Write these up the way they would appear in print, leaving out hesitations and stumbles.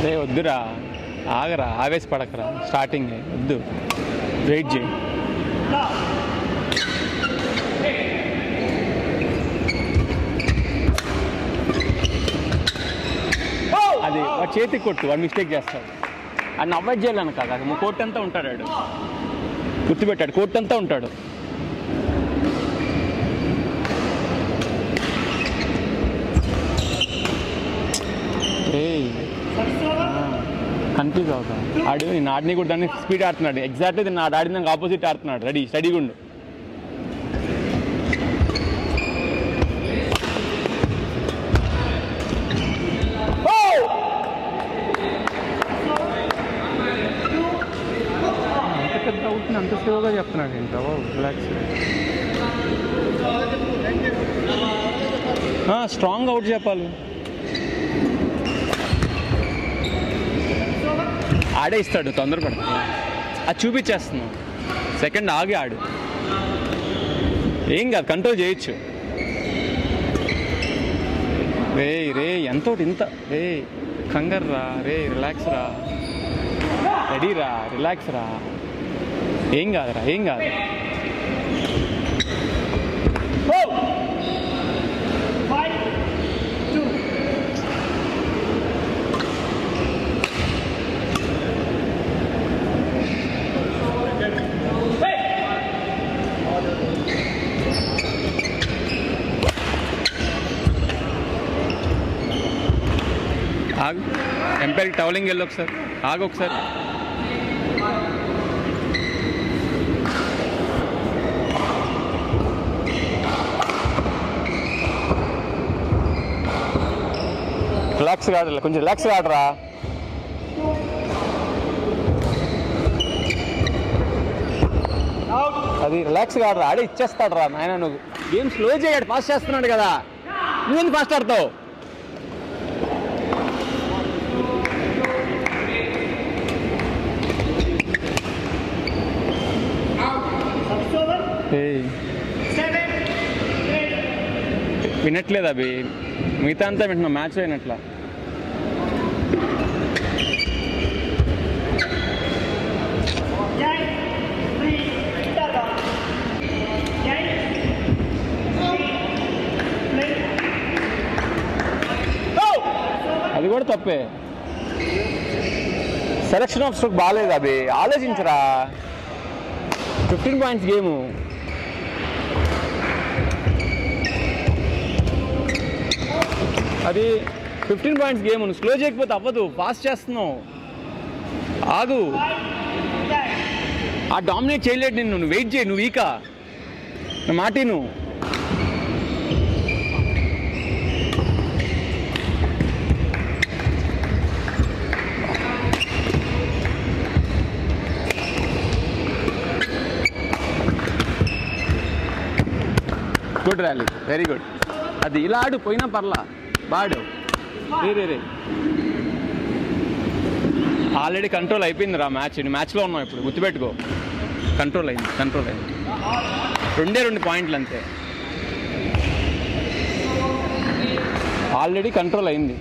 రే వద్దురా, ఆగరా, ఆవేశపడకరా, స్టార్టింగ్ వద్దు, వెయిట్ చేయి. అది వాడు చేతికి కొట్టు, వాడు మిస్టేక్ చేస్తాడు. అది అవాయిడ్ చేయాలని కాదు, అది కోర్టు అంతా ఉంటాడు, వాడు గుర్తుపెట్టాడు, కోర్టు అంతా ఉంటాడు. కన్ఫ్యూజ్ అవుతా ఆడు. నేను ఆడిని కూడా దాన్ని స్పీడ్ ఆడుతున్నాడు, ఎగ్జాక్ట్లీ నేను ఆడిన ఆపోజిట్ ఆడుతున్నాడు. రెడీ, స్టడీగా ఉండు. అంత పెద్ద అవుతుంది, అంత స్లోగా చెప్తున్నాడు ఏంటో. రిలాక్స్, స్ట్రాంగ్ అవుట్ చెప్పాలి. ఆడే ఇస్తాడు, తొందరపడ. అది చూపించేస్తున్నావు, సెకండ్ ఆగి ఆడు, ఏం కాదు, కంట్రోల్ చేయొచ్చు. రే రే ఎంత ఇంత రే కంగారు రా, రే రిలాక్స్ రా, రెడీ రా, రిలాక్స్ రా, ఏం కాదురా, ఏం కాదు. ఆగు, ఎంపైర్ టౌలింగ్ వెళ్ళి ఒకసారి ఆగు, ఒకసారి రిలాక్స్ ఆడరా, కొంచెం రిలాక్స్ ఆడరా. అది రిలాక్స్ ఆడరా, ఆడే ఇచ్చేస్తాడు రా నాయన. నువ్వు గేమ్ స్లో చేయడు, ఫాస్ట్ చేస్తున్నాడు కదా, నువ్వెందుకు ఫాస్ట్ ఆడతావు? వినట్లేదు అవి, మిగతా అంతా వింటున్నా, మ్యాచ్ అయినట్లా. అది కూడా తప్పే, సెలక్షన్ ఆఫ్ స్ట్రోక్ బాగాలేదు అవి, ఆలోచించరా. 15 పాయింట్స్ గేము. అది 15 పాయింట్స్ గేమ్, నువ్వు స్లో చేయకపోతే అవ్వదు, ఫాస్ట్ చేస్తున్నావు, ఆగు. ఆ డామినేట్ చేయలేడు నిన్ను, నువ్వు వెయిట్ చేయి, నువ్వు వీకా, నా మాటి నువ్వు. Good rally, very good. అది ఇలా ఆడు, పోయినా పర్లా, బాడు. రే రే రే ఆల్రెడీ కంట్రోల్ అయిపోయింది రా మ్యాచ్. నువ్వు మ్యాచ్లో ఉన్నావు ఇప్పుడు, గుర్తుపెట్టుకో. కంట్రోల్ అయింది, కంట్రోల్ అయింది. 2 పాయింట్లు అంతే, ఆల్రెడీ కంట్రోల్ అయింది,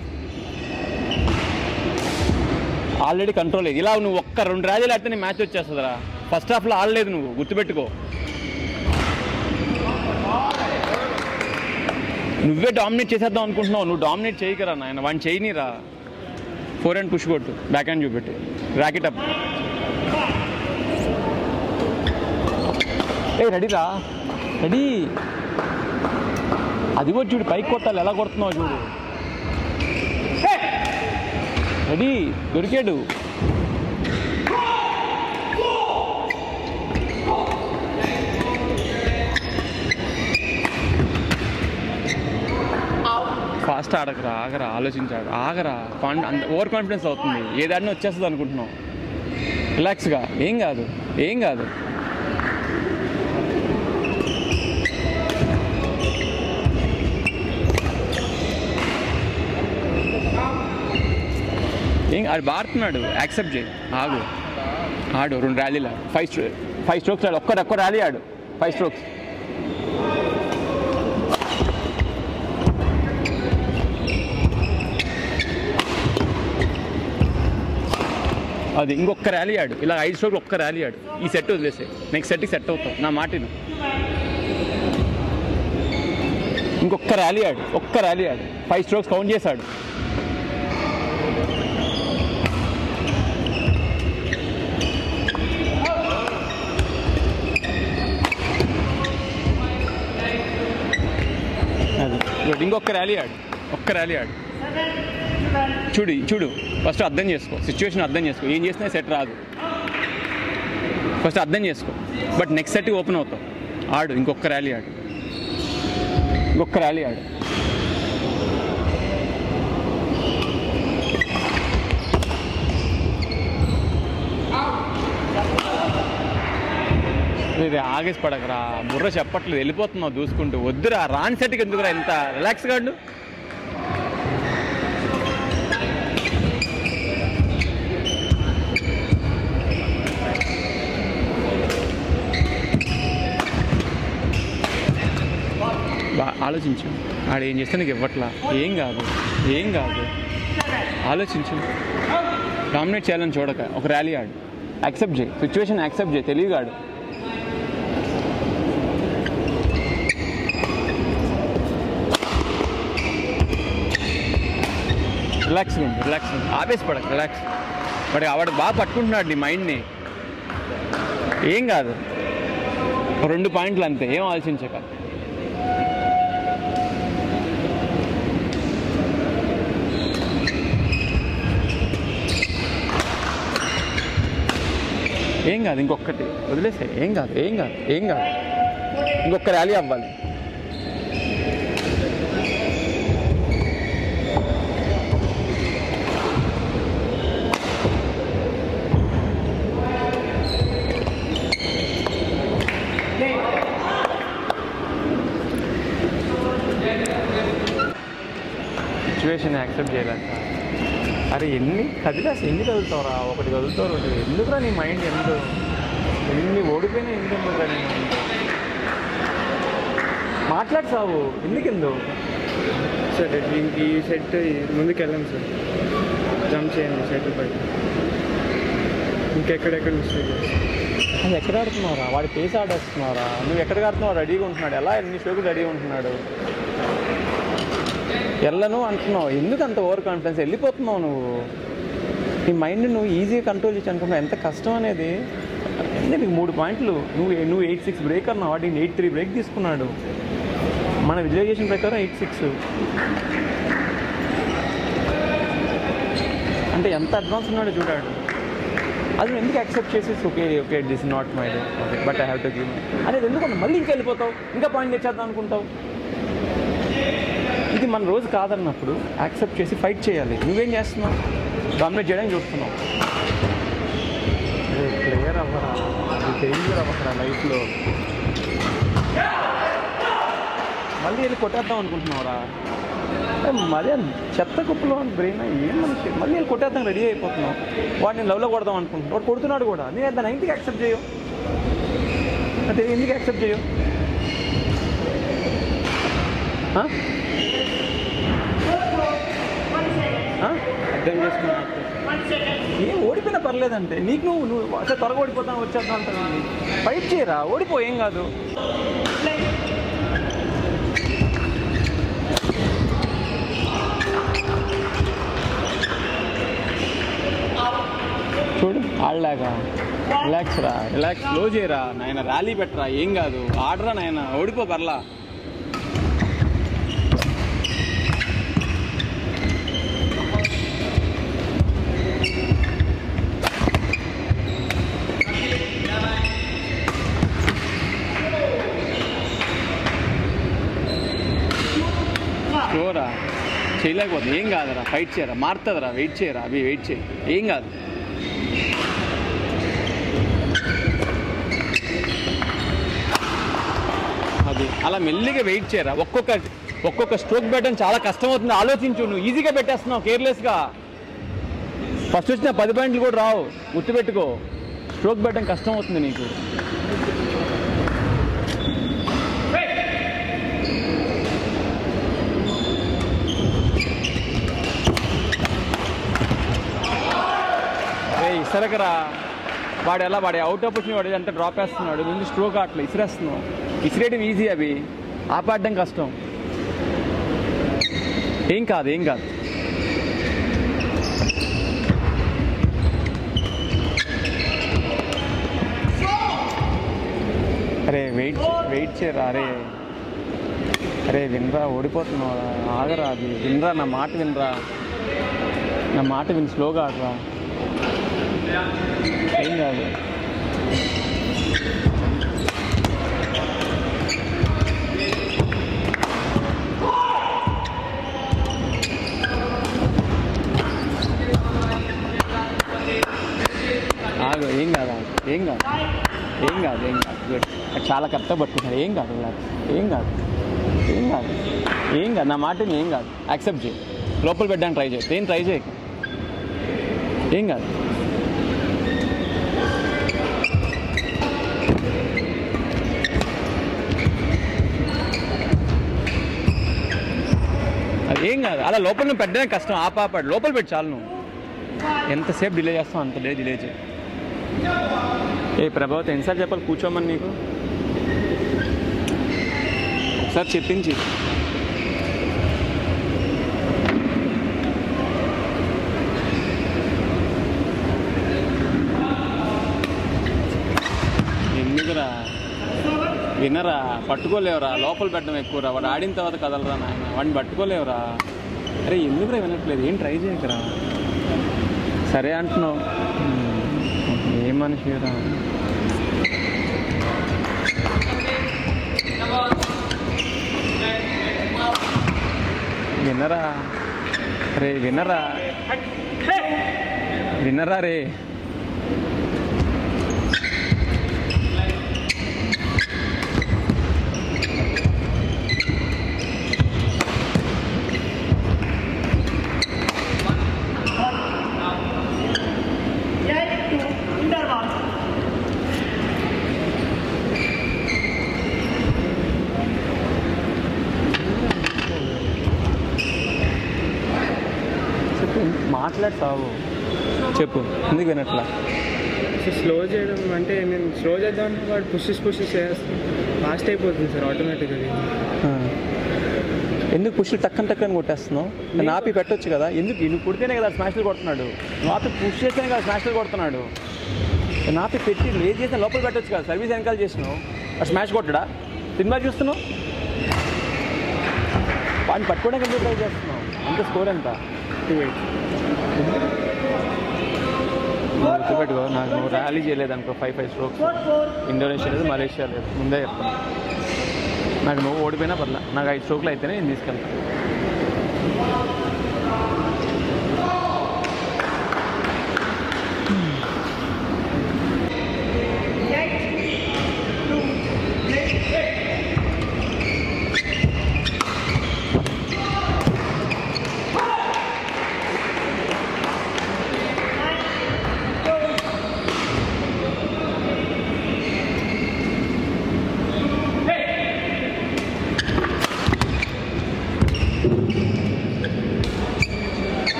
ఆల్రెడీ కంట్రోల్ అయ్యింది. ఇలా నువ్వు ఒక్క 2 ర్యాలీలు ఆడితే నీ మ్యాచ్ వచ్చేస్తుందిరా. ఫస్ట్ హాఫ్లో ఆడలేదు నువ్వు, గుర్తుపెట్టుకో. నువ్వే డామినేట్ చేసేద్దాం అనుకుంటున్నావు, నువ్వు డామినేట్ చేయకరా నాయన, వాడిని చేయనీరా. 4 హ్యాండ్ పుష్ కొట్టు, బ్యాక్ హ్యాండ్ చూపెట్టి, ర్యాకెట్ అప్. ఏ రెడీరా, రెడీ. అది కూడా చూడు, పైకి కొట్టాలి, ఎలా కొడుతున్నావు చూడు. రెడీ, దొరికాడు. ఫాస్ట్ ఆడకరా, ఆగరా, ఆలోచించాడు, ఆగరా. ఓవర్ కాన్ఫిడెన్స్ అవుతుంది, ఏదాడిని వచ్చేస్తుంది అనుకుంటున్నావు. రిలాక్స్గా, ఏం కాదు, ఏం కాదు. ఏం అది బాడుతున్నాడు, యాక్సెప్ట్ చేయి, ఆగు, ఆడు. 2 ర్యాలీలు ఆడు, 5 స్ట్రోక్స్ ఆడు, ఒక్క ర్యాలీ ఆడు, 5 స్ట్రోక్స్. అది ఇంకొక ర్యాలీ ఆడు, ఇలా 5 స్ట్రోక్లు ఒక్క ర్యాలీ ఆడు, ఈ సెట్ వదిలేసే, నెక్స్ట్ సెట్కి సెట్ అవుతావు, నా మాటిను. ఇంకొక ర్యాలీ ఆడు, ఒక్క ర్యాలీ ఆడు, 5 స్ట్రోక్స్ కౌంట్ చేశాడు. అది ఇంకొక ర్యాలీ ఆడు, ఒక్క ర్యాలీ ఆడు. చూడు ఫస్ట్ అర్థం చేసుకో, సిచ్యువేషన్ అర్థం చేసుకో. ఏం చేసినా సెట్ రాదు, ఫస్ట్ అర్థం చేసుకో. బట్ నెక్స్ట్ సెట్ ఓపెన్ అవుతావు. ఆడు, ఇంకొక ర్యాలీ ఆడు, ఇంకొక ర్యాలీ ఆడు. ఇది ఆగేసి పడకరా, బుర్ర చెప్పట్లేదు, వెళ్ళిపోతున్నావు దూసుకుంటూ. వద్దురా, రాని సెట్కి ఎందుకురా ఇంత రిలాక్స్ గాడు. ఆలోచించు, ఆడు ఏం చేస్తే నీకు ఇవ్వట్లా, ఏం కాదు, ఆలోచించు. డామినేట్ చేయాలని చూడక ఒక ర్యాలీ ఆడు, యాక్సెప్ట్ చేయి, సిచ్యువేషన్ యాక్సెప్ట్ చేయి, తెలియగాడు. రిలాక్స్, ఆపేసి పడక, రిలాక్స్. వాడు బాగా పట్టుకుంటున్నాడు నీ మైండ్ని, ఏం కాదు, 2 పాయింట్లు అంతే, ఏం ఆలోచించక. ఏం కాదు, ఇంకొకటి వదిలేసే, ఏం కాదు. ఇంకొక ర్యాలీ అవ్వాలి. సిచ్యువేషన్ యాక్సెప్ట్ చేయలేక, అరే ఎన్ని కదులుతావురా, ఒకటి కదులుతావు, ఎందుకురా నీ మైండ్, ఎన్ని ఓడిపోయినా ఎందుకురా నీ మైండ్. మాట్లాడు సావు, ఎందుకు సార్ ఈ సెట్ ముందుకు వెళ్ళాం సార్, జంప్ చేయండి సెట్ పై, ఇంకెక్కడెక్కడ మిస్టేక్. అది ఎక్కడ ఆడుతున్నావురా, వాడి పేస్ ఆడేస్తున్నావురా, నువ్వు ఎక్కడికి ఆడుతున్నావు, రెడీగా ఉంటున్నాడు, ఎలా ఎన్ని స్ట్రోకులు రెడీగా ఉంటున్నాడు. వెళ్ళను అంటున్నావు, ఎందుకు అంత ఓవర్ కాన్ఫిడెన్స్, వెళ్ళిపోతున్నావు నువ్వు. నీ మైండ్ నువ్వు ఈజీగా కంట్రోల్ చేసి అనుకున్నావు, ఎంత కష్టం అనేది. అంటే నీకు 3 పాయింట్లు, నువ్వు 8-6 బ్రేక్ అన్నావు, వాటి 8-3 బ్రేక్ తీసుకున్నాడు. మన విజువలైజేషన్ ప్రకారం 8-6 అంటే ఎంత అడ్వాన్స్ ఉన్నాడో చూడాడు. అది ఎందుకు యాక్సెప్ట్ చేసేసి okay this not my day, okay but I have to give అనేది ఎందుకు మళ్ళీ ఇంకా వెళ్ళిపోతావు, ఇంకా పాయింట్ తెచ్చేద్దాం అనుకుంటావు. ఇది మన రోజు కాదన్నప్పుడు యాక్సెప్ట్ చేసి ఫైట్ చేయాలి. నువ్వేం చేస్తున్నావు, డామినేట్ చేయడానికి చూస్తున్నావు. ప్లేయర్ అవ్వరా, డేంజర్ అవ్వరా లైఫ్లో. మళ్ళీ వెళ్ళి కొట్టేద్దాం అనుకుంటున్నావురా, మళ్ళీ చెత్త కుప్పలో బ్రెయిన్ ఏం మనిషి, మళ్ళీ వెళ్ళి కొట్టేద్దాం రెడీ అయిపోతున్నావు. వాడిని లవ్లో కొడదాం అనుకుంటున్నావు, వాడు కొడుతున్నాడు కూడా, నేను దాన్ని ఎందుకు యాక్సెప్ట్ చేయవు, అంటే ఎందుకు యాక్సెప్ట్ చేయవు. అర్థం చేసుకున్నా, ఏం ఓడిపోయినా పర్లేదంటే నీకు నువ్వు అసలు త్వరగా ఓడిపోతాను వచ్చేద్దాం అంటాను. ఫైట్ చేయరా, ఓడిపో, ఏం కాదు. చూడు ఆడలాగా, రిలాక్స్ స్లో చేయరా నాయన, ర్యాలీ పెట్టరా, ఏం కాదు, ఆడరా నాయన, ఓడిపో పర్లా. స్లోరా, చేయలేకపోతుంది, ఏం కాదురా, ఫైట్ చేయరా, మారుతుందిరా, వెయిట్ చేయరా, అవి వెయిట్ చేయి, ఏం కాదు. అది అలా మెల్లిగా వెయిట్ చేయరా, ఒక్కొక్క స్ట్రోక్ పెట్టడం చాలా కష్టం అవుతుంది. ఆలోచించు, నువ్వు ఈజీగా పెట్టేస్తున్నావు కేర్లెస్గా. ఫస్ట్ వచ్చిన 10 పాయింట్లు కూడా రావు, గుర్తుపెట్టుకో. స్ట్రోక్ పెట్టడం కష్టం అవుతుంది నీకు. విసరకరా. వాడు అవుట్ ఆఫ్ వచ్చిన వాడు అంతా డ్రాప్ వేస్తున్నాడు, ముందు స్ట్రోక్ ఆటలు ఇసిరేస్తున్నావు. ఇసిరేయడం ఈజీ, అవి ఆపాడడం కష్టం. ఏం కాదు. అరే వెయిట్ చేయరా. అరే వినరా, ఓడిపోతున్నావు. ఆగరా, అది వినరా, నా మాట వినరా. స్లోగా ఆడరా. ఏం కాదు. ఆగు, ఏం కాదు. గుడ్. చాలా కరెక్ట్గా పట్టుకుంటాడు. ఏం కాదు. నా మాటని ఏం కాదు. యాక్సెప్ట్ చేయి. లోపల పెట్టడానికి ట్రై చేయి. ట్రై చేయి. ఏం కాదు. అదేం కాదు. అలా లోపల నువ్వు పెట్టడానికి కష్టం. ఆపాడు లోపల పెట్టి చాలు. నువ్వు ఎంతసేపు డిలే చేస్తావు అంత డిలే చేయి. ప్రభావతి ఎన్నిసార్లు చెప్పాలి కూర్చోమని నీకు? ఒకసారి చెప్పించి. ఎందుకురా వినరా, పట్టుకోలేవురా. లోపల పెట్టడం ఎక్కువరా. వాడు ఆడిన తర్వాత కదలరా నాయన, వాడిని పట్టుకోలేవురా. అరే ఎందుకురా వినట్లేదు? ఏం ట్రై చేయకరా. సరే అంటున్నావు. ఏ మనిషిరా. వినరా రే. మాట్లాడతావు, చెప్పు. ఎందుకు వినట్లా? స్లో చేయడం అంటే నేను స్లో చేద్దాం అంటే వాడు పుషెస్ చేస్తాను, ఫాస్ట్ అయిపోతుంది సార్ ఆటోమేటిక్గా. ఎందుకు పుష్లు టక్కని కొట్టేస్తున్నావు? నేను ఆపి పెట్టొచ్చు కదా. ఎందుకు? నువ్వు కొడితేనే కదా స్మాష్లు కొడుతున్నాడు. నువ్వు ఆపి పుష్ చేస్తేనే కదా స్మాష్లు కొడుతున్నాడు. నేను ఆపి పెట్టి లేట్ చేస్తే లోపల పెట్టొచ్చు కదా. సర్వీస్ వెనకాల చేసినావు, ఆ స్మాష్ కొట్టడా? సినిమా చూస్తున్నావు, వాడిని పట్టుకోవడానికి ఎందుకు ట్రై చేస్తున్నావు? అంత స్కోర్ ఎంత? 2-8. గుర్తుపెట్టుకో, నాకు నువ్వు ర్యాలీ చేయలేదనుకో 5 స్ట్రోక్స్. ఇండోనేషియా లేదు, మలేషియా లేదు, ముందే చెప్తాను. నాకు నువ్వు ఓడిపోయినా పర్లే, నాకు 5 స్ట్రోక్లు అయితేనే నేను తీసుకెళ్తాను.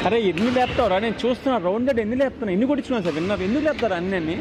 అరే ఎన్ని లేపుతావురా, నేను చూస్తున్నా రౌండెడ్ ఎన్ని లేపుతున్నా, ఎన్ని కొట్టించుకున్నాను సార్ విన్నర్, ఎందుకు లేపుతారా అన్నీ